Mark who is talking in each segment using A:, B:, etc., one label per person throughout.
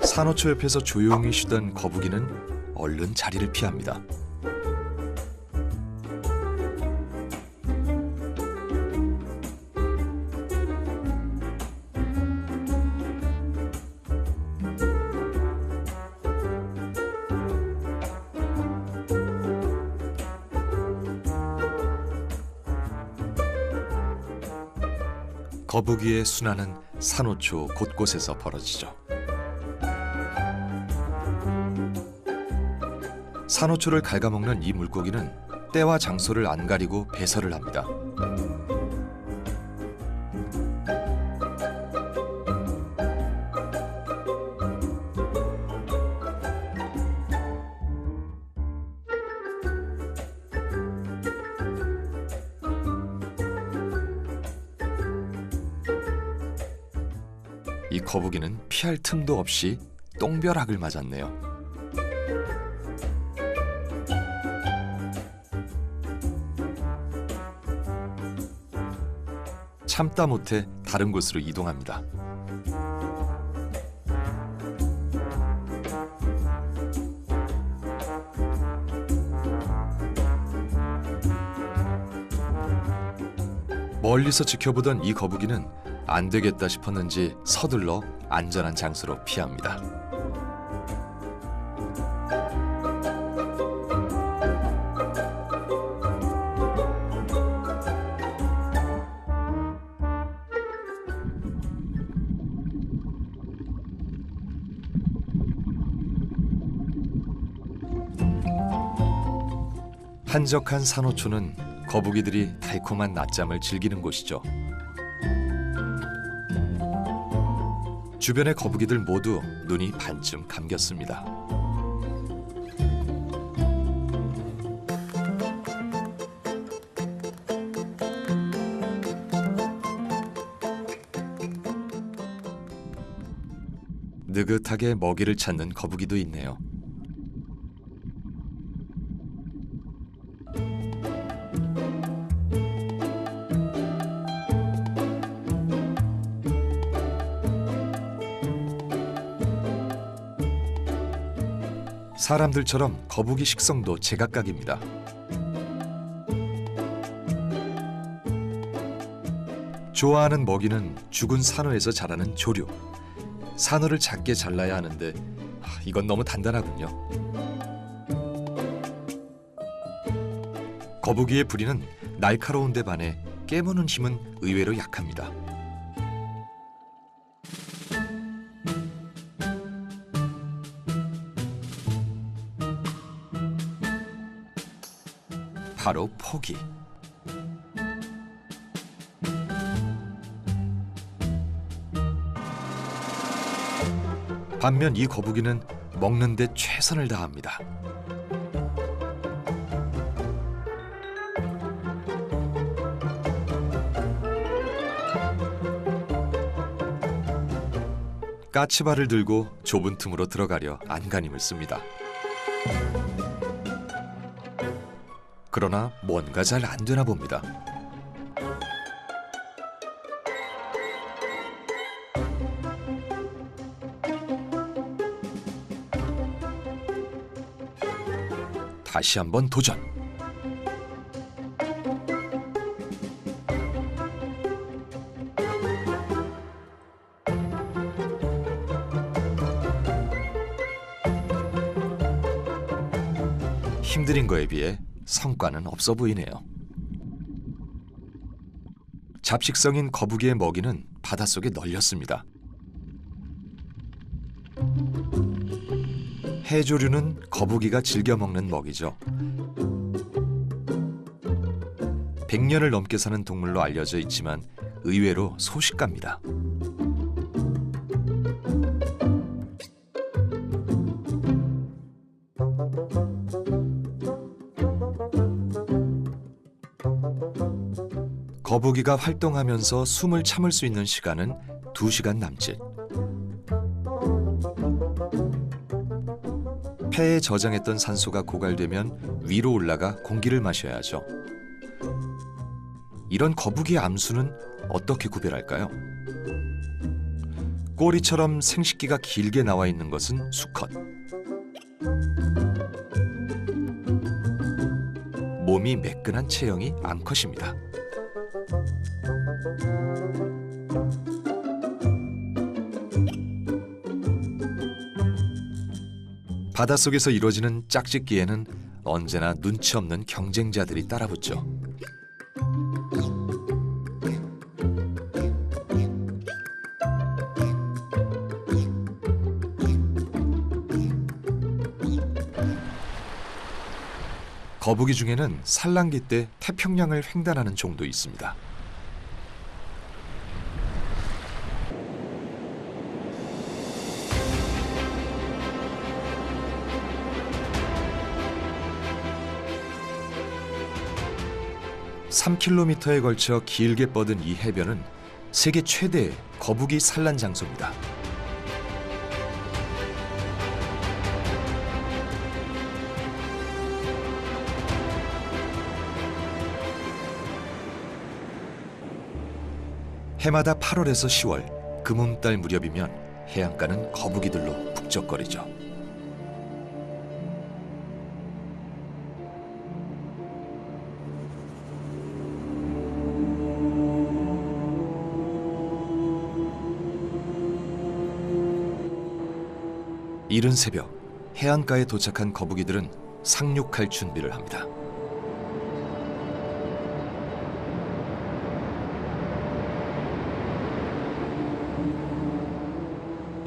A: 산호초 옆에서 조용히 쉬던 거북이는 얼른 자리를 피합니다. 거북이의 순환은 산호초 곳곳에서 벌어지죠. 산호초를 갉아먹는 이 물고기는 때와 장소를 안 가리고 배설을 합니다. 이 거북이는 피할 틈도 없이 똥벼락을 맞았네요. 참다 못해 다른 곳으로 이동합니다. 멀리서 지켜보던 이 거북이는 안 되겠다 싶었는지 서둘러 안전한 장소로 피합니다. 한적한 산호초는 거북이들이 달콤한 낮잠을 즐기는 곳이죠. 주변의 거북이들 모두 눈이 반쯤 감겼습니다. 느긋하게 먹이를 찾는 거북이도 있네요. 사람들처럼 거북이 식성도 제각각입니다. 좋아하는 먹이는 죽은 산호에서 자라는 조류. 산호를 작게 잘라야 하는데 이건 너무 단단하군요. 거북이의 부리는 날카로운 데 반해 깨무는 힘은 의외로 약합니다. 바로 포기. 반면 이 거북이는 먹는 데 최선을 다합니다. 까치발을 들고 좁은 틈으로 들어가려 안간힘을 씁니다. 그러나 뭔가 잘 안 되나 봅니다. 다시 한번 도전. 힘들인 거에 비해 성과는 없어 보이네요. 잡식성인 거북이의 먹이는 바닷속에 널렸습니다. 해조류는 거북이가 즐겨 먹는 먹이죠. 100년을 넘게 사는 동물로 알려져 있지만 의외로 소식갑니다. 거북이가 활동하면서 숨을 참을 수 있는 시간은 2시간 남짓. 폐에 저장했던 산소가 고갈되면 위로 올라가 공기를 마셔야 하죠. 이런 거북이의 암수는 어떻게 구별할까요? 꼬리처럼 생식기가 길게 나와 있는 것은 수컷. 몸이 매끈한 체형이 암컷입니다. 바닷속에서 이루어지는 짝짓기에는 언제나 눈치 없는 경쟁자들이 따라붙죠. 거북이 중에는 산란기 때 태평양을 횡단하는 종도 있습니다. (3km에) 걸쳐 길게 뻗은 이 해변은 세계 최대의 거북이 산란 장소입니다. 해마다 8월에서 10월 금음달 무렵이면 해안가는 거북이들로 북적거리죠. 이른 새벽 해안가에 도착한 거북이들은 상륙할 준비를 합니다.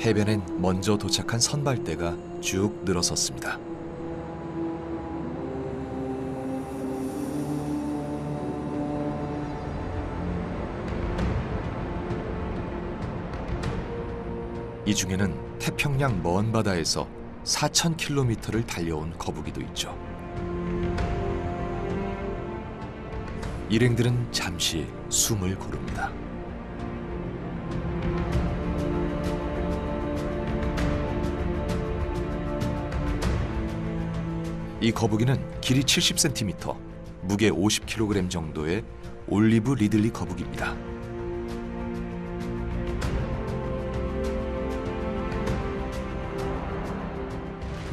A: 해변엔 먼저 도착한 선발대가 쭉 늘어섰습니다. 이 중에는 태평양 먼 바다에서 4,000km를 달려온 거북이도 있죠. 일행들은 잠시 숨을 고릅니다. 이 거북이는 길이 70cm, 무게 50kg 정도의 올리브 리들리 거북이입니다.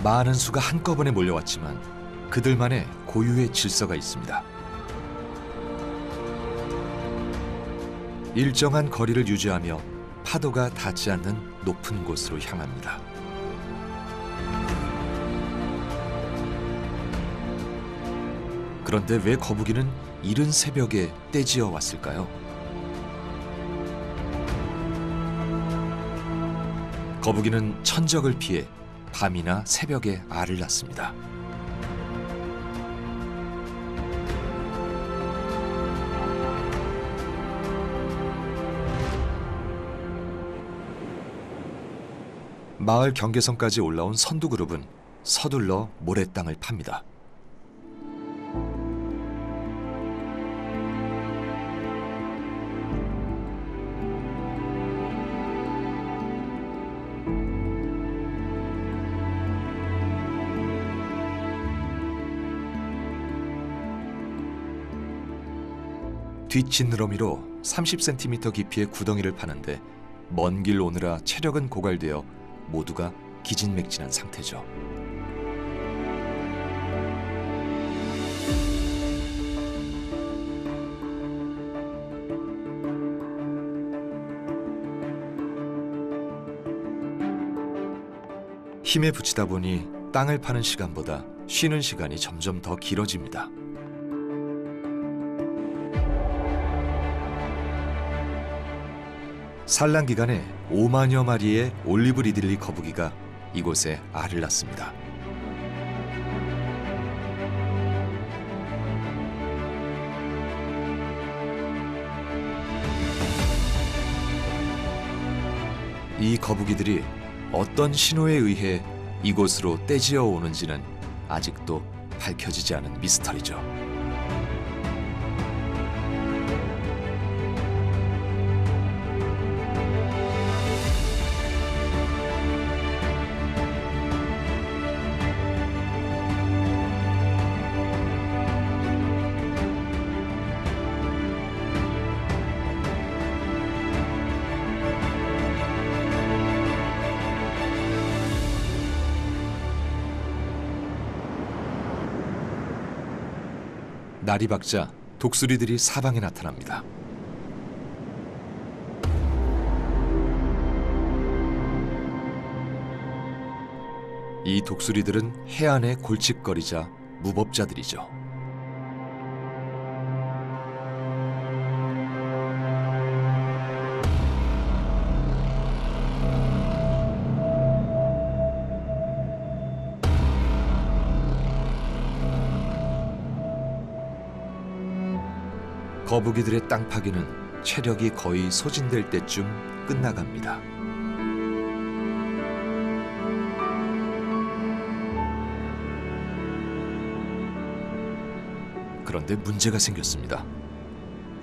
A: 많은 수가 한꺼번에 몰려왔지만 그들만의 고유의 질서가 있습니다. 일정한 거리를 유지하며 파도가 닿지 않는 높은 곳으로 향합니다. 그런데 왜 거북이는 이른 새벽에 떼지어 왔을까요? 거북이는 천적을 피해 밤이나 새벽에 알을 낳습니다. 마을 경계선까지 올라온 선두그룹은 서둘러 모래땅을 팝니다. 뒷지느러미로 30cm 깊이의 구덩이를 파는데 먼 길 오느라 체력은 고갈되어 모두가 기진맥진한 상태죠. 힘에 부치다 보니 땅을 파는 시간보다 쉬는 시간이 점점 더 길어집니다. 산란 기간에 5만여 마리의 올리브 리들리 거북이가 이곳에 알을 낳습니다. 이 거북이들이 어떤 신호에 의해 이곳으로 떼지어 오는지는 아직도 밝혀지지 않은 미스터리죠. 날이 밝자 독수리들이 사방에 나타납니다. 이 독수리들은 해안에 골칫거리자 무법자들이죠. 거북이들의 땅 파기는 체력이 거의 소진될 때쯤 끝나갑니다. 그런데 문제가 생겼습니다.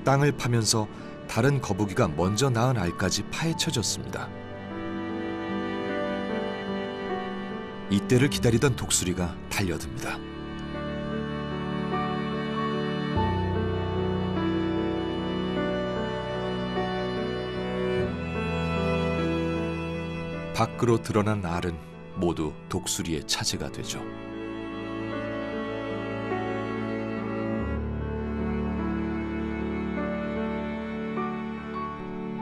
A: 땅을 파면서 다른 거북이가 먼저 낳은 알까지 파헤쳐졌습니다. 이때를 기다리던 독수리가 달려듭니다. 밖으로 드러난 알은 모두 독수리의 차지가 되죠.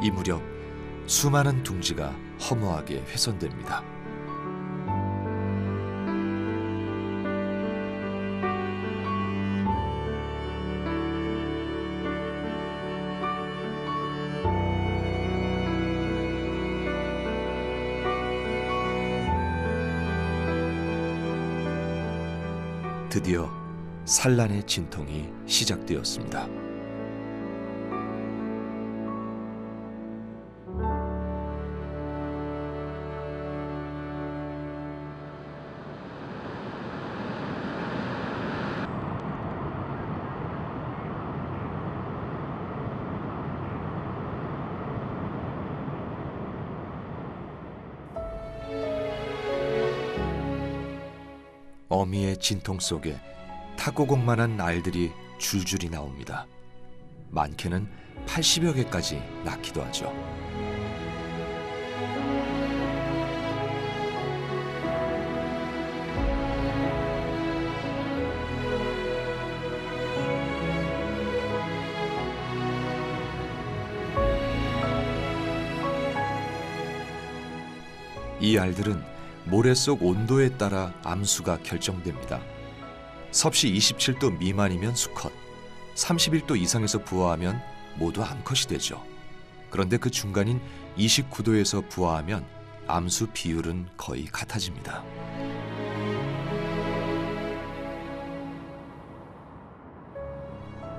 A: 이 무렵 수많은 둥지가 허무하게 훼손됩니다. 드디어 산란의 진통이 시작되었습니다. 어미의 진통 속에 탁구공만한 알들이 줄줄이 나옵니다. 많게는 80여 개까지 낳기도 하죠. 이 알들은 모래 속 온도에 따라 암수가 결정됩니다. 섭씨 27도 미만이면 수컷, 31도 이상에서 부화하면 모두 암컷이 되죠. 그런데 그 중간인 29도에서 부화하면 암수 비율은 거의 같아집니다.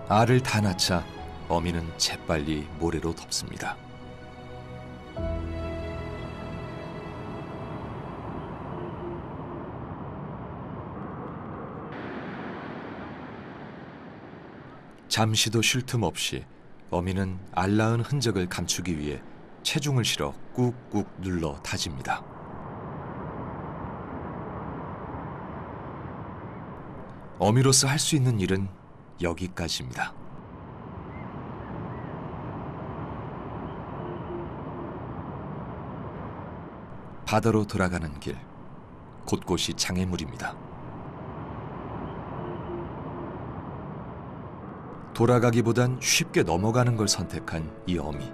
A: 알을 다 낳자 어미는 재빨리 모래로 덮습니다. 잠시도 쉴 틈 없이 어미는 알 낳은 흔적을 감추기 위해 체중을 실어 꾹꾹 눌러 다집니다. 어미로서 할 수 있는 일은 여기까지입니다. 바다로 돌아가는 길, 곳곳이 장애물입니다. 돌아가기보단 쉽게 넘어가는 걸 선택한 이 어미.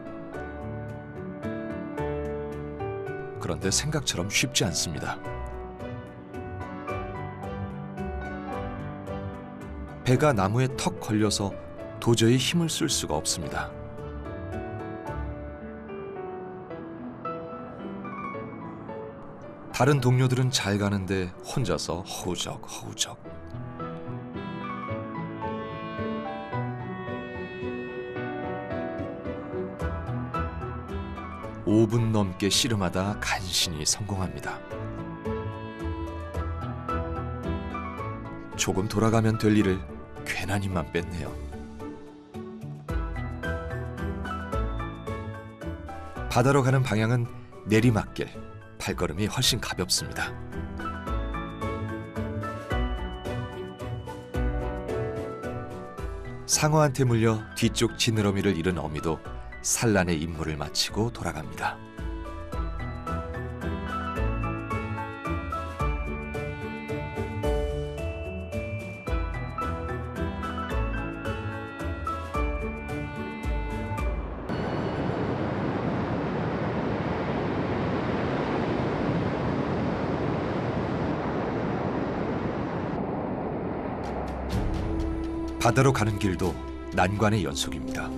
A: 그런데 생각처럼 쉽지 않습니다. 배가 나무에 턱 걸려서 도저히 힘을 쓸 수가 없습니다. 다른 동료들은 잘 가는데 혼자서 허우적허우적. 5분 넘게 씨름하다 간신히 성공합니다. 조금 돌아가면 될 일을 괜한 힘만 뺐네요. 바다로 가는 방향은 내리막길, 발걸음이 훨씬 가볍습니다. 상어한테 물려 뒤쪽 지느러미를 잃은 어미도 산란의 임무를 마치고 돌아갑니다. 바다로 가는 길도 난관의 연속입니다.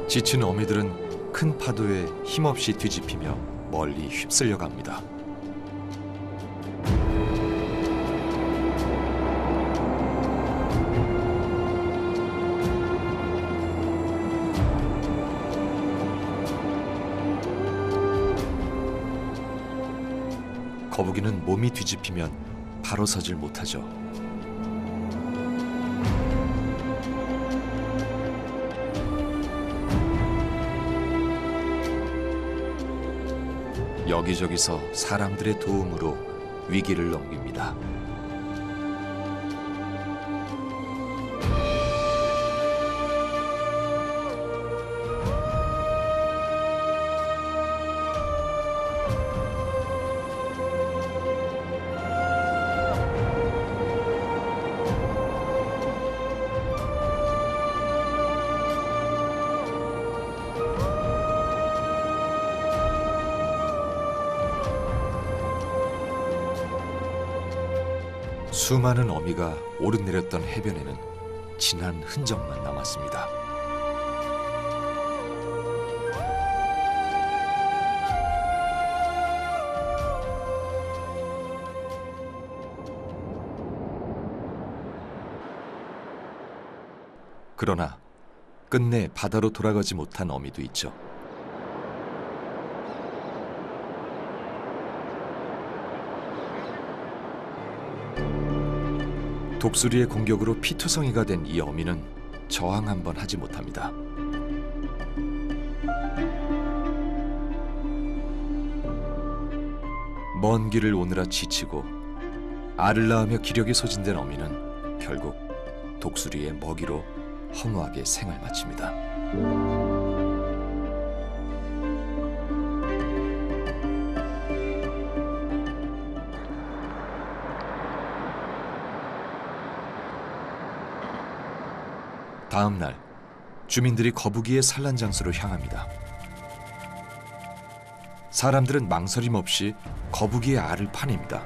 A: 지친 어미들은 큰 파도에 힘없이 뒤집히며 멀리 휩쓸려 갑니다. 거북이는 몸이 뒤집히면 바로 서질 못하죠. 여기저기서 사람들의 도움으로 위기를 넘깁니다. 수많은 어미가 오르내렸던 해변에는 진한 흔적만 남았습니다. 그러나 끝내 바다로 돌아가지 못한 어미도 있죠. 독수리의 공격으로 피투성이가 된 이 어미는 저항 한번 하지 못합니다. 먼 길을 오느라 지치고 알을 낳으며 기력이 소진된 어미는 결국 독수리의 먹이로 허무하게 생을 마칩니다. 다음 날 주민들이 거북이의 산란 장소로 향합니다. 사람들은 망설임 없이 거북이의 알을 파냅니다.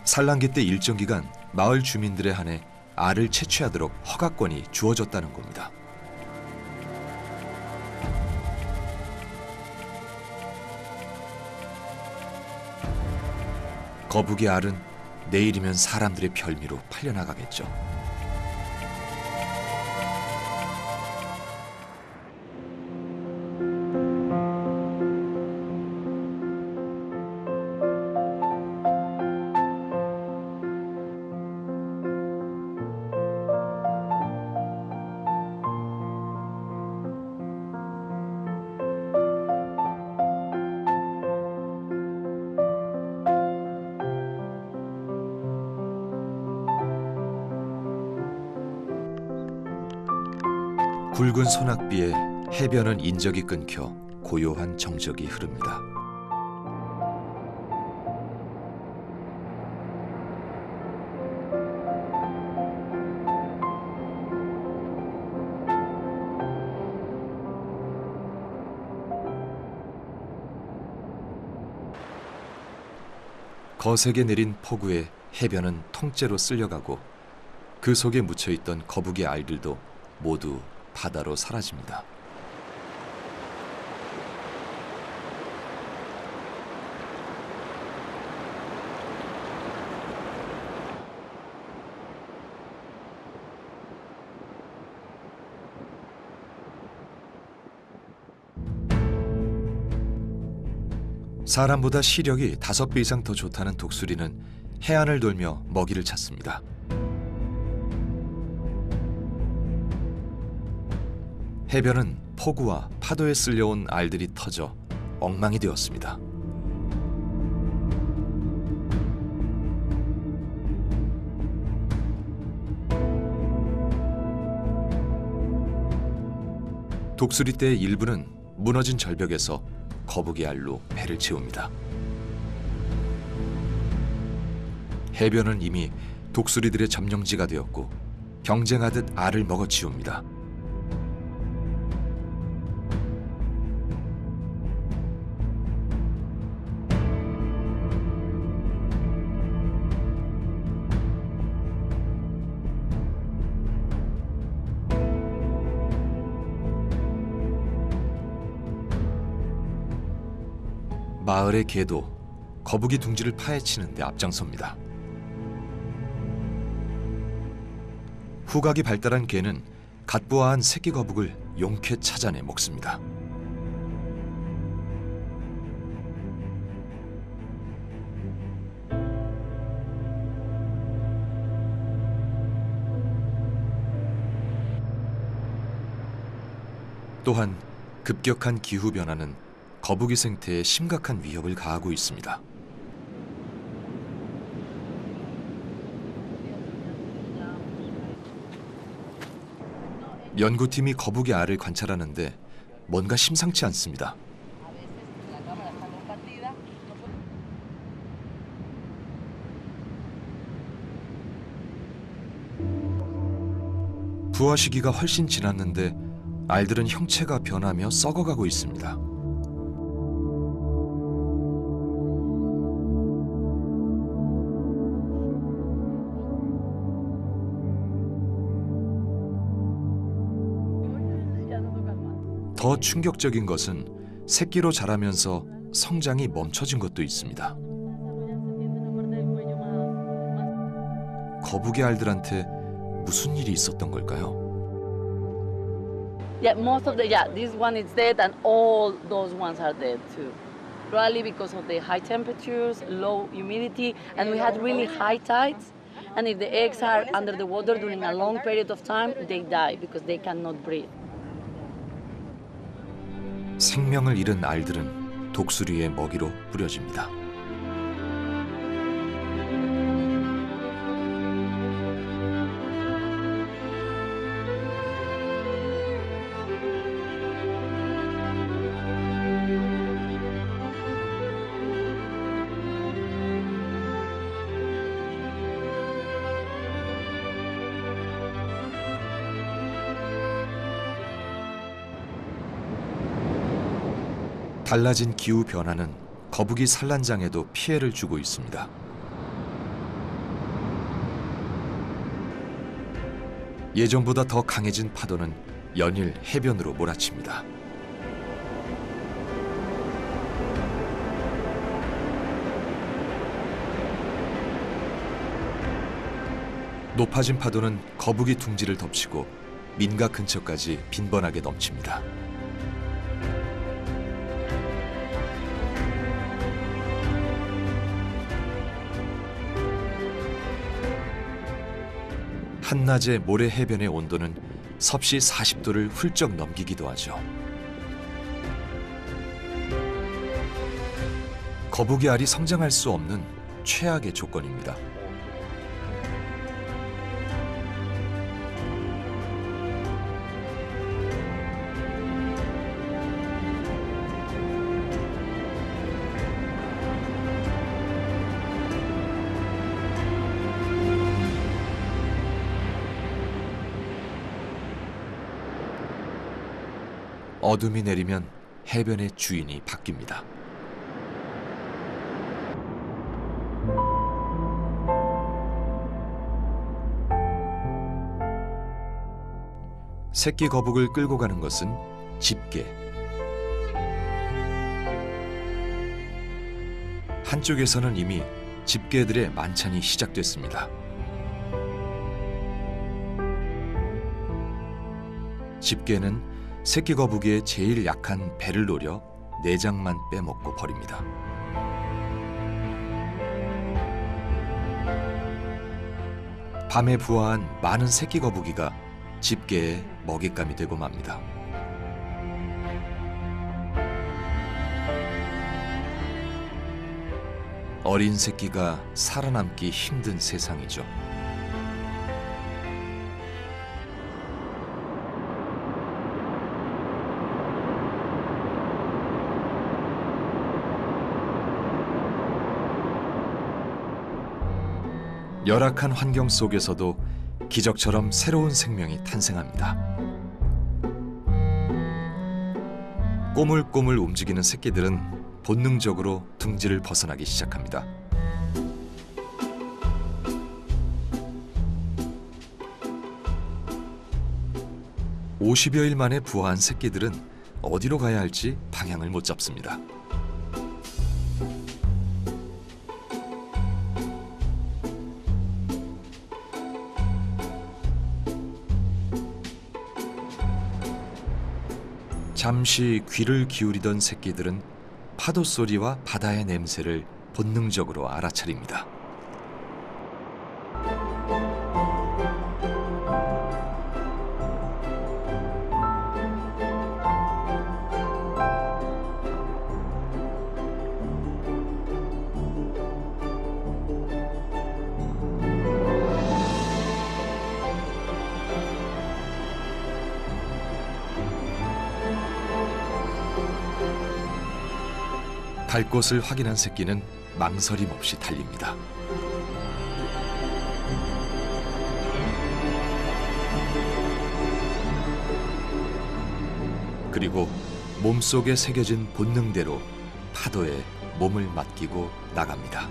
A: 산란기 때 일정 기간 마을 주민들에 한해 알을 채취하도록 허가권이 주어졌다는 겁니다. 거북이 알은 내일이면 사람들의 별미로 팔려나가겠죠. 굵은 소낙비에 해변은 인적이 끊겨 고요한 정적이 흐릅니다. 거세게 내린 폭우에 해변은 통째로 쓸려가고 그 속에 묻혀있던 거북이 알들도 모두 바다로 사라집니다. 사람보다 시력이 5배 이상 더 좋다는 독수리는 해안을 돌며 먹이를 찾습니다. 해변은 폭우와 파도에 쓸려온 알들이 터져 엉망이 되었습니다. 독수리 떼의 일부는 무너진 절벽에서 거북이 알로 배를 채웁니다. 해변은 이미 독수리들의 점령지가 되었고 경쟁하듯 알을 먹어치웁니다. 마을의 개도 거북이 둥지를 파헤치는 데 앞장섭니다. 후각이 발달한 개는 갓부화한 새끼 거북을 용케 찾아내 먹습니다. 또한 급격한 기후 변화는 거북이 생태에 심각한 위협을 가하고 있습니다. 연구팀이 거북이 알을 관찰하는데 뭔가 심상치 않습니다. 부화 시기가 훨씬 지났는데 알들은 형체가 변하며 썩어가고 있습니다. 더 충격적인 것은 새끼로 자라면서 성장이 멈춰진 것도 있습니다. 거북이 알들한테 무슨 일이 있었던 걸까요?
B: Yeah, this one is dead and all those ones are dead too. Probably because of the high temperatures, low humidity, and we had really high tides. And if the eggs are under the water during a long period of time, they die because they cannot breathe.
A: 생명을 잃은 알들은 독수리의 먹이로 뿌려집니다. 달라진 기후 변화는 거북이 산란장에도 피해를 주고 있습니다. 예전보다 더 강해진 파도는 연일 해변으로 몰아칩니다. 높아진 파도는 거북이 둥지를 덮치고 민가 근처까지 빈번하게 넘칩니다. 한낮의 모래 해변의 온도는 섭씨 40도를 훌쩍 넘기기도 하죠. 거북이 알이 성장할 수 없는 최악의 조건입니다. 어둠이 내리면 해변의 주인이 바뀝니다. 새끼 거북을 끌고 가는 것은 집게. 한쪽에서는 이미 집게들의 만찬이 시작됐습니다. 집게는 새끼 거북이의 제일 약한 배를 노려 내장만 빼먹고 버립니다. 밤에 부화한 많은 새끼 거북이가 집게의 먹잇감이 되고 맙니다. 어린 새끼가 살아남기 힘든 세상이죠. 열악한 환경 속에서도 기적처럼 새로운 생명이 탄생합니다. 꼬물꼬물 움직이는 새끼들은 본능적으로 둥지를 벗어나기 시작합니다. (50여일) 만에 부화한 새끼들은 어디로 가야 할지 방향을 못 잡습니다. 잠시 귀를 기울이던 새끼들은 파도 소리와 바다의 냄새를 본능적으로 알아차립니다. 갈 곳을 확인한 새끼는 망설임 없이 달립니다. 그리고 몸속에 새겨진 본능대로 파도에 몸을 맡기고 나갑니다.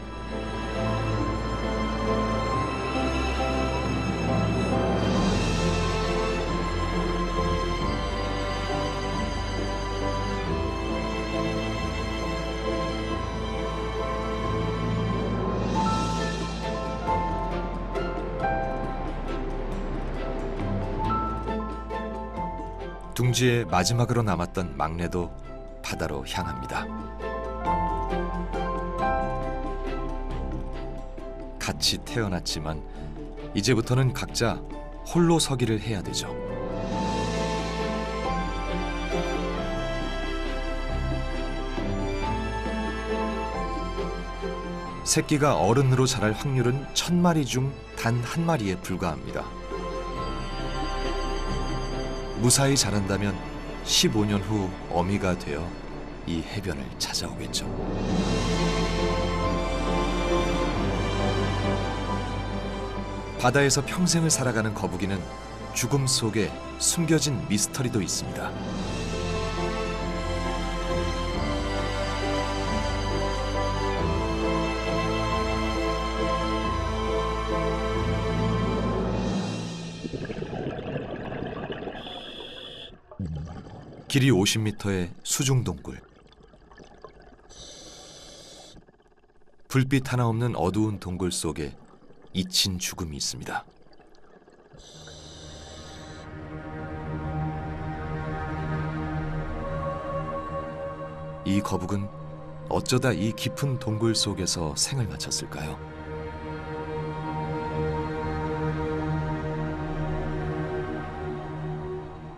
A: 둥지에 마지막으로 남았던 막내도 바다로 향합니다. 같이 태어났지만 이제부터는 각자 홀로 서기를 해야 되죠. 새끼가 어른으로 자랄 확률은 1000마리 중 단 1마리에 불과합니다. 무사히 자란다면 15년 후 어미가 되어 이 해변을 찾아오겠죠. 바다에서 평생을 살아가는 거북이는 죽음 속에 숨겨진 미스터리도 있습니다. 길이 50m의 수중동굴. 불빛 하나 없는 어두운 동굴 속에 잊힌 죽음이 있습니다. 이 거북은 어쩌다 이 깊은 동굴 속에서 생을 마쳤을까요?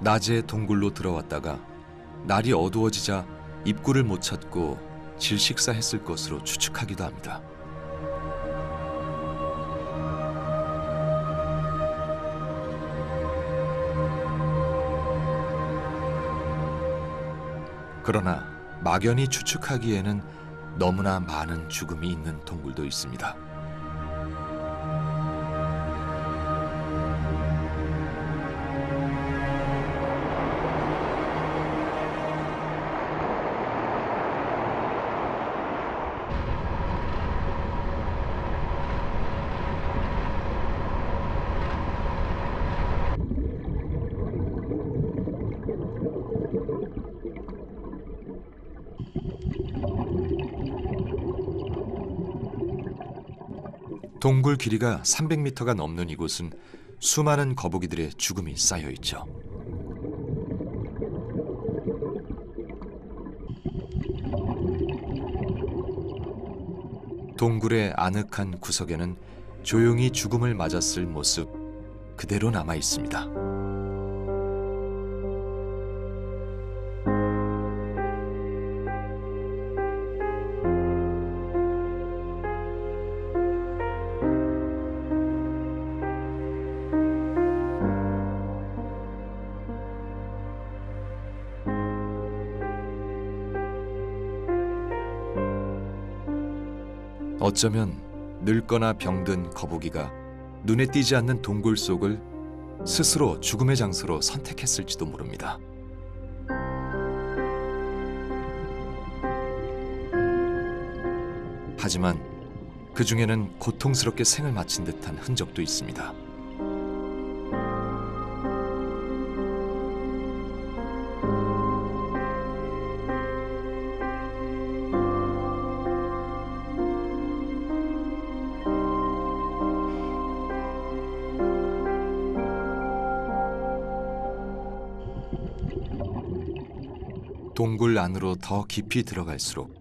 A: 낮에 동굴로 들어왔다가 날이 어두워지자 입구를 못 찾고 질식사했을 것으로 추측하기도 합니다. 그러나 막연히 추측하기에는 너무나 많은 죽음이 있는 동굴도 있습니다. 동굴 길이가 300m가 넘는 이곳은 수많은 거북이들의 죽음이 쌓여 있죠. 동굴의 아늑한 구석에는 조용히 죽음을 맞았을 모습 그대로 남아 있습니다. 어쩌면 늙거나 병든 거북이가 눈에 띄지 않는 동굴 속을 스스로 죽음의 장소로 선택했을지도 모릅니다. 하지만 그 중에는 고통스럽게 생을 마친 듯한 흔적도 있습니다. 동굴 안으로 더 깊이 들어갈수록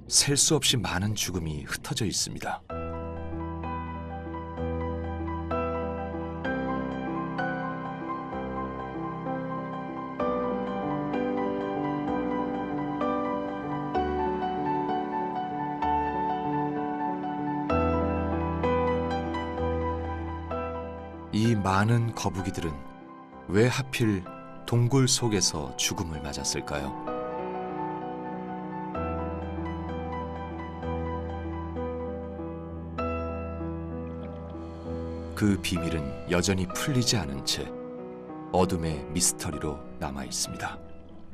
A: 셀 수 없이 많은 죽음이 흩어져 있습니다. 이 많은 거북이들은 왜 하필 동굴 속에서 죽음을 맞았을까요? 그 비밀은 여전히 풀리지 않은 채 어둠의 미스터리로 남아 있습니다.